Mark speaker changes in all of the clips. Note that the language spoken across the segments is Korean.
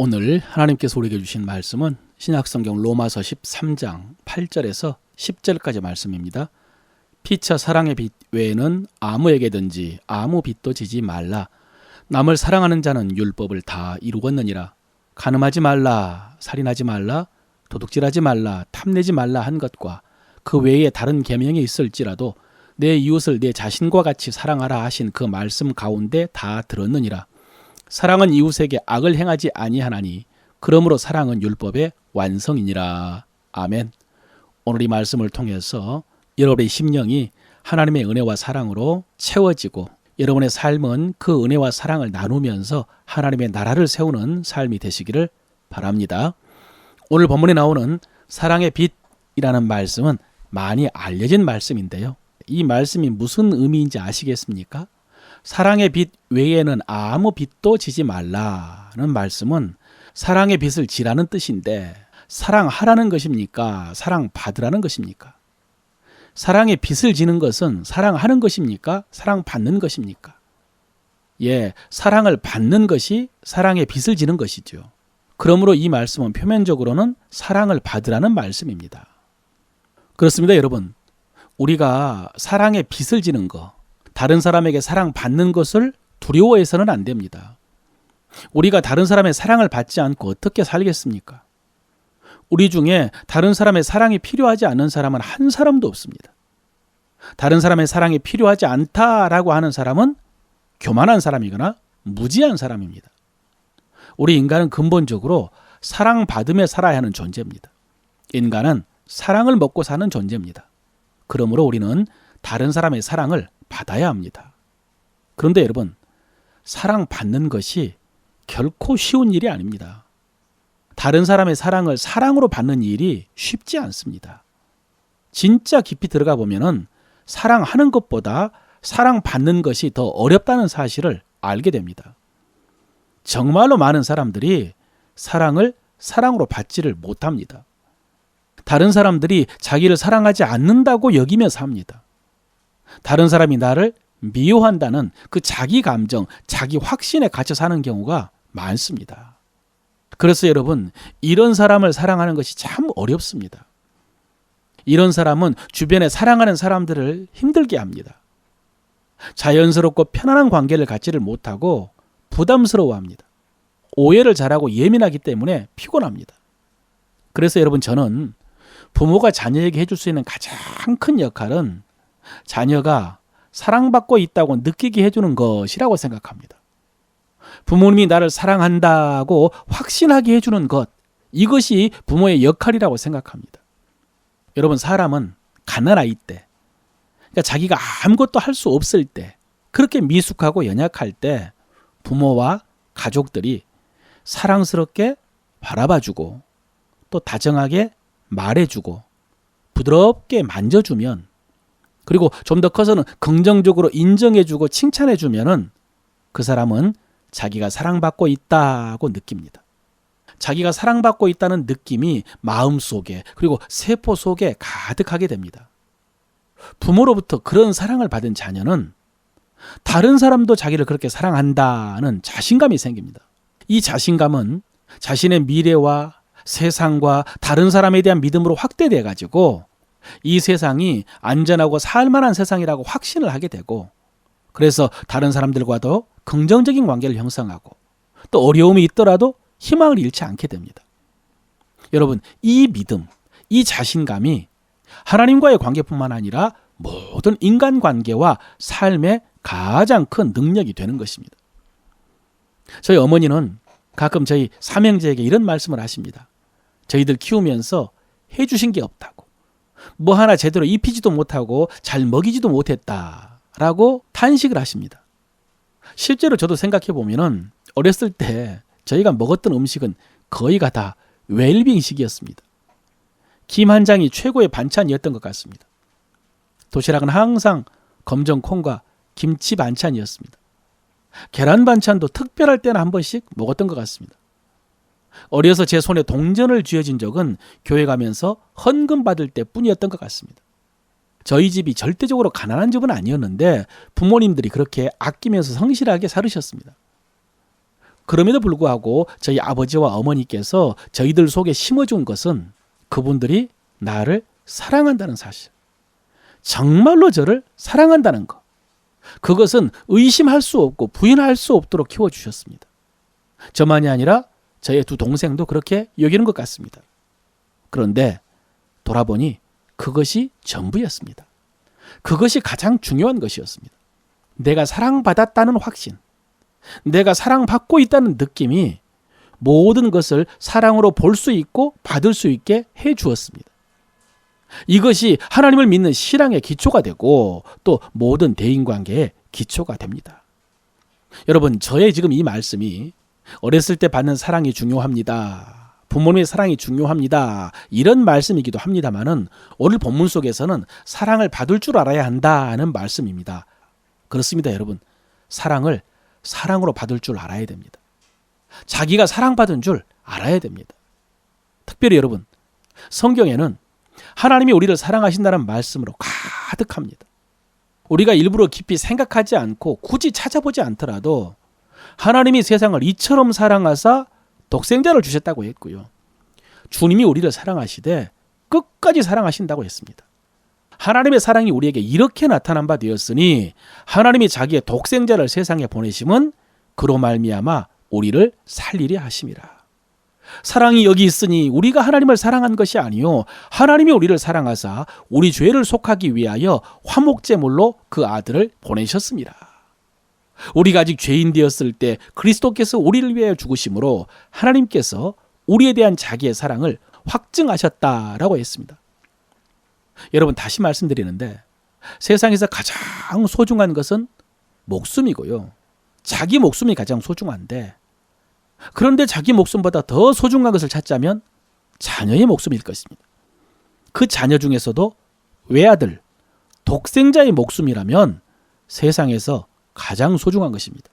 Speaker 1: 오늘 하나님께서 우리에게 주신 말씀은 신약성경 로마서 13장 8절에서 10절까지 말씀입니다. 피차 사랑의 빚 외에는 아무에게든지 아무 빚도 지지 말라. 남을 사랑하는 자는 율법을 다 이루었느니라. 간음하지 말라, 살인하지 말라, 도둑질하지 말라, 탐내지 말라 한 것과 그 외에 다른 계명이 있을지라도 내 이웃을 내 자신과 같이 사랑하라 하신 그 말씀 가운데 다 들었느니라. 사랑은 이웃에게 악을 행하지 아니하나니 그러므로 사랑은 율법의 완성이니라. 아멘. 오늘 이 말씀을 통해서 여러분의 심령이 하나님의 은혜와 사랑으로 채워지고 여러분의 삶은 그 은혜와 사랑을 나누면서 하나님의 나라를 세우는 삶이 되시기를 바랍니다. 오늘 본문에 나오는 사랑의 빚이라는 말씀은 많이 알려진 말씀인데요. 이 말씀이 무슨 의미인지 아시겠습니까? 사랑의 빚 외에는 아무 빚도 지지 말라는 말씀은 사랑의 빚을 지라는 뜻인데 사랑하라는 것입니까? 사랑받으라는 것입니까? 사랑의 빚을 지는 것은 사랑하는 것입니까? 사랑받는 것입니까? 사랑을 받는 것이 사랑의 빚을 지는 것이죠. 그러므로 이 말씀은 표면적으로는 사랑을 받으라는 말씀입니다. 그렇습니다, 여러분. 우리가 사랑의 빚을 지는 것, 다른 사람에게 사랑받는 것을 두려워해서는 안 됩니다. 우리가 다른 사람의 사랑을 받지 않고 어떻게 살겠습니까? 우리 중에 다른 사람의 사랑이 필요하지 않은 사람은 한 사람도 없습니다. 다른 사람의 사랑이 필요하지 않다라고 하는 사람은 교만한 사람이거나 무지한 사람입니다. 우리 인간은 근본적으로 사랑받음에 살아야 하는 존재입니다. 인간은 사랑을 먹고 사는 존재입니다. 그러므로 우리는 다른 사람의 사랑을 받아야 합니다. 그런데 여러분, 사랑받는 것이 결코 쉬운 일이 아닙니다. 다른 사람의 사랑을 사랑으로 받는 일이 쉽지 않습니다. 진짜 깊이 들어가 보면은 사랑하는 것보다 사랑받는 것이 더 어렵다는 사실을 알게 됩니다. 정말로 많은 사람들이 사랑을 사랑으로 받지를 못합니다. 다른 사람들이 자기를 사랑하지 않는다고 여기며 삽니다. 다른 사람이 나를 미워한다는 그 자기 감정, 자기 확신에 갇혀 사는 경우가 많습니다. 그래서 여러분, 이런 사람을 사랑하는 것이 참 어렵습니다. 이런 사람은 주변에 사랑하는 사람들을 힘들게 합니다. 자연스럽고 편안한 관계를 갖지를 못하고 부담스러워합니다. 오해를 잘하고 예민하기 때문에 피곤합니다. 그래서 여러분, 저는 부모가 자녀에게 해줄 수 있는 가장 큰 역할은 자녀가 사랑받고 있다고 느끼게 해주는 것이라고 생각합니다. 부모님이 나를 사랑한다고 확신하게 해주는 것, 이것이 부모의 역할이라고 생각합니다. 여러분, 사람은 가난할 때, 그러니까 자기가 아무것도 할 수 없을 때, 그렇게 미숙하고 연약할 때 부모와 가족들이 사랑스럽게 바라봐주고 또 다정하게 말해주고 부드럽게 만져주면, 그리고 좀 더 커서는 긍정적으로 인정해주고 칭찬해주면은 그 사람은 자기가 사랑받고 있다고 느낍니다. 자기가 사랑받고 있다는 느낌이 마음속에 그리고 세포 속에 가득하게 됩니다. 부모로부터 그런 사랑을 받은 자녀는 다른 사람도 자기를 그렇게 사랑한다는 자신감이 생깁니다. 이 자신감은 자신의 미래와 세상과 다른 사람에 대한 믿음으로 확대돼 가지고 이 세상이 안전하고 살만한 세상이라고 확신을 하게 되고, 그래서 다른 사람들과도 긍정적인 관계를 형성하고 또 어려움이 있더라도 희망을 잃지 않게 됩니다. 여러분, 이 믿음, 이 자신감이 하나님과의 관계뿐만 아니라 모든 인간관계와 삶의 가장 큰 능력이 되는 것입니다. 저희 어머니는 가끔 저희 삼형제에게 이런 말씀을 하십니다. 저희들 키우면서 해주신 게 없다고, 뭐 하나 제대로 입히지도 못하고 잘 먹이지도 못했다라고 탄식을 하십니다. 실제로 저도 생각해 보면은 어렸을 때 저희가 먹었던 음식은 거의가 다 웰빙식이었습니다. 김 한 장이 최고의 반찬이었던 것 같습니다. 도시락은 항상 검정콩과 김치 반찬이었습니다. 계란 반찬도 특별할 때는 한 번씩 먹었던 것 같습니다. 어려서 제 손에 동전을 쥐어진 적은 교회 가면서 헌금 받을 때뿐이었던 것 같습니다. 저희 집이 절대적으로 가난한 집은 아니었는데 부모님들이 그렇게 아끼면서 성실하게 살으셨습니다. 그럼에도 불구하고 저희 아버지와 어머니께서 저희들 속에 심어준 것은 그분들이 나를 사랑한다는 사실. 정말로 저를 사랑한다는 것. 그것은 의심할 수 없고 부인할 수 없도록 키워주셨습니다. 저만이 아니라 저의 두 동생도 그렇게 여기는 것 같습니다. 그런데 돌아보니 그것이 전부였습니다. 그것이 가장 중요한 것이었습니다. 내가 사랑받았다는 확신, 내가 사랑받고 있다는 느낌이 모든 것을 사랑으로 볼 수 있고 받을 수 있게 해 주었습니다. 이것이 하나님을 믿는 신앙의 기초가 되고 또 모든 대인관계의 기초가 됩니다. 여러분, 저의 지금 이 말씀이 어렸을 때 받는 사랑이 중요합니다, 부모님의 사랑이 중요합니다, 이런 말씀이기도 합니다만은 오늘 본문 속에서는 사랑을 받을 줄 알아야 한다는 말씀입니다. 그렇습니다, 여러분. 사랑을 사랑으로 받을 줄 알아야 됩니다. 자기가 사랑받은 줄 알아야 됩니다. 특별히 여러분, 성경에는 하나님이 우리를 사랑하신다는 말씀으로 가득합니다. 우리가 일부러 깊이 생각하지 않고 굳이 찾아보지 않더라도 하나님이 세상을 이처럼 사랑하사 독생자를 주셨다고 했고요. 주님이 우리를 사랑하시되 끝까지 사랑하신다고 했습니다. 하나님의 사랑이 우리에게 이렇게 나타난 바 되었으니 하나님이 자기의 독생자를 세상에 보내심은 그로 말미암아 우리를 살리려 하심이라. 사랑이 여기 있으니 우리가 하나님을 사랑한 것이 아니요 하나님이 우리를 사랑하사 우리 죄를 속하기 위하여 화목제물로 그 아들을 보내셨습니다. 우리가 아직 죄인 되었을 때 그리스도께서 우리를 위하여 죽으심으로 하나님께서 우리에 대한 자기의 사랑을 확증하셨다라고 했습니다. 여러분, 다시 말씀드리는데 세상에서 가장 소중한 것은 목숨이고요. 자기 목숨이 가장 소중한데, 그런데 자기 목숨보다 더 소중한 것을 찾자면 자녀의 목숨일 것입니다. 그 자녀 중에서도 외아들, 독생자의 목숨이라면 세상에서 가장 소중한 것입니다.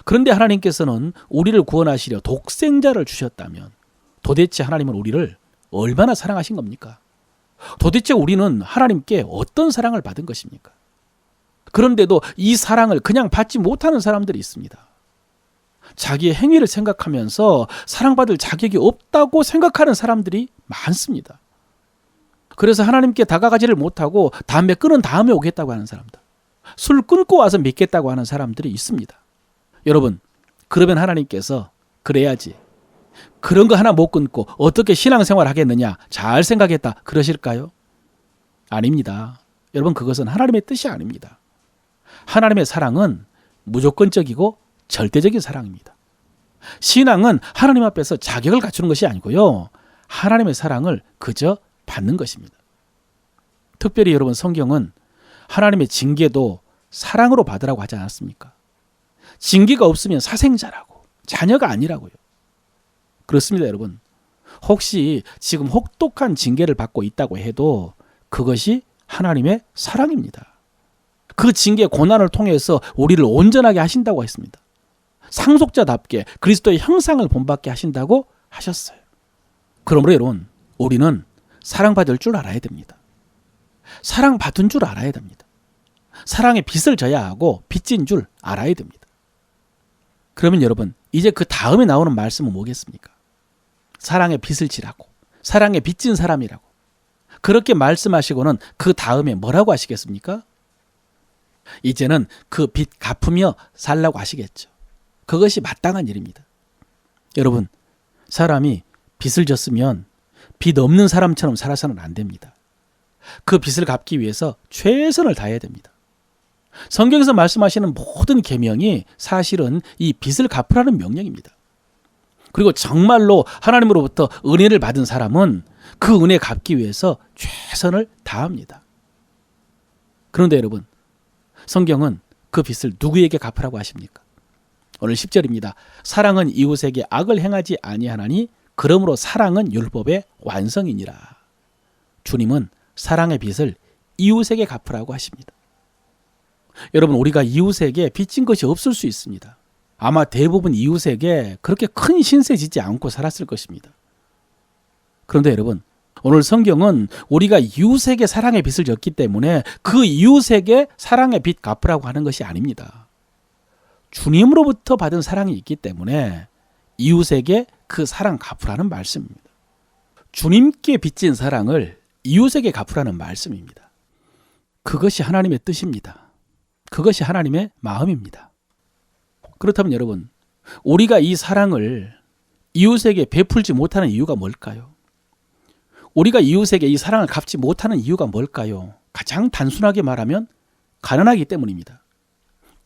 Speaker 1: 그런데 하나님께서는 우리를 구원하시려 독생자를 주셨다면 도대체 하나님은 우리를 얼마나 사랑하신 겁니까? 도대체 우리는 하나님께 어떤 사랑을 받은 것입니까? 그런데도 이 사랑을 그냥 받지 못하는 사람들이 있습니다. 자기의 행위를 생각하면서 사랑받을 자격이 없다고 생각하는 사람들이 많습니다. 그래서 하나님께 다가가지를 못하고 담배 끊은 다음에 오겠다고 하는 사람들, 술 끊고 와서 믿겠다고 하는 사람들이 있습니다. 여러분, 그러면 하나님께서 그래야지, 그런 거 하나 못 끊고 어떻게 신앙생활 하겠느냐, 잘 생각했다 그러실까요? 아닙니다. 여러분, 그것은 하나님의 뜻이 아닙니다. 하나님의 사랑은 무조건적이고 절대적인 사랑입니다. 신앙은 하나님 앞에서 자격을 갖추는 것이 아니고요, 하나님의 사랑을 그저 받는 것입니다. 특별히 여러분, 성경은 하나님의 징계도 사랑으로 받으라고 하지 않았습니까? 징계가 없으면 사생자라고, 자녀가 아니라고요. 그렇습니다, 여러분. 혹시 지금 혹독한 징계를 받고 있다고 해도 그것이 하나님의 사랑입니다. 그 징계 고난을 통해서 우리를 온전하게 하신다고 했습니다. 상속자답게 그리스도의 형상을 본받게 하신다고 하셨어요. 그러므로 여러분, 우리는 사랑받을 줄 알아야 됩니다. 사랑받은 줄 알아야 됩니다. 사랑의 빚을 져야 하고 빚진 줄 알아야 됩니다. 그러면 여러분, 이제 그 다음에 나오는 말씀은 뭐겠습니까? 사랑의 빚을 지라고, 사랑의 빚진 사람이라고 그렇게 말씀하시고는 그 다음에 뭐라고 하시겠습니까? 이제는 그 빚 갚으며 살라고 하시겠죠. 그것이 마땅한 일입니다. 여러분, 사람이 빚을 졌으면 빚 없는 사람처럼 살아서는 안 됩니다. 그 빚을 갚기 위해서 최선을 다해야 됩니다. 성경에서 말씀하시는 모든 계명이 사실은 이 빚을 갚으라는 명령입니다. 그리고 정말로 하나님으로부터 은혜를 받은 사람은 그 은혜 갚기 위해서 최선을 다합니다. 그런데 여러분, 성경은 그 빚을 누구에게 갚으라고 하십니까? 오늘 10절입니다. 사랑은 이웃에게 악을 행하지 아니하나니 그러므로 사랑은 율법의 완성이니라. 주님은 사랑의 빚을 이웃에게 갚으라고 하십니다. 여러분, 우리가 이웃에게 빚진 것이 없을 수 있습니다. 아마 대부분 이웃에게 그렇게 큰 신세 지지 않고 살았을 것입니다. 그런데 여러분, 오늘 성경은 우리가 이웃에게 사랑의 빚을 졌기 때문에 그 이웃에게 사랑의 빚 갚으라고 하는 것이 아닙니다. 주님으로부터 받은 사랑이 있기 때문에 이웃에게 그 사랑 갚으라는 말씀입니다. 주님께 빚진 사랑을 이웃에게 갚으라는 말씀입니다. 그것이 하나님의 뜻입니다. 그것이 하나님의 마음입니다. 그렇다면 여러분, 우리가 이 사랑을 이웃에게 베풀지 못하는 이유가 뭘까요? 우리가 이웃에게 이 사랑을 갚지 못하는 이유가 뭘까요? 가장 단순하게 말하면 가난하기 때문입니다.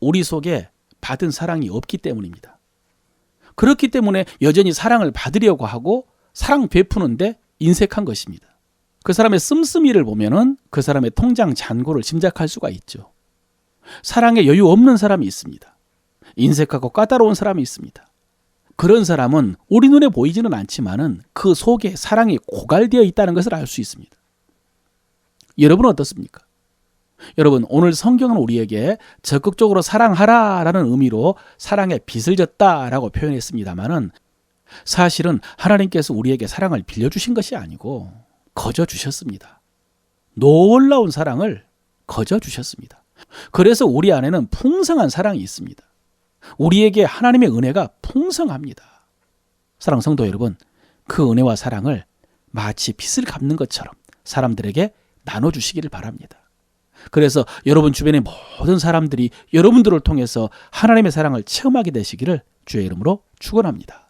Speaker 1: 우리 속에 받은 사랑이 없기 때문입니다. 그렇기 때문에 여전히 사랑을 받으려고 하고 사랑 베푸는데 인색한 것입니다. 그 사람의 씀씀이를 보면은 그 사람의 통장 잔고를 짐작할 수가 있죠. 사랑에 여유 없는 사람이 있습니다. 인색하고 까다로운 사람이 있습니다. 그런 사람은 우리 눈에 보이지는 않지만은 그 속에 사랑이 고갈되어 있다는 것을 알 수 있습니다. 여러분은 어떻습니까? 여러분, 오늘 성경은 우리에게 적극적으로 사랑하라라는 의미로 사랑의 빚을 졌다라고 표현했습니다만은 사실은 하나님께서 우리에게 사랑을 빌려주신 것이 아니고 거저 주셨습니다. 놀라운 사랑을 거저 주셨습니다. 그래서 우리 안에는 풍성한 사랑이 있습니다. 우리에게 하나님의 은혜가 풍성합니다. 사랑하는 성도 여러분, 그 은혜와 사랑을 마치 빚을 갚는 것처럼 사람들에게 나눠주시기를 바랍니다. 그래서 여러분 주변의 모든 사람들이 여러분들을 통해서 하나님의 사랑을 체험하게 되시기를 주의 이름으로 축원합니다.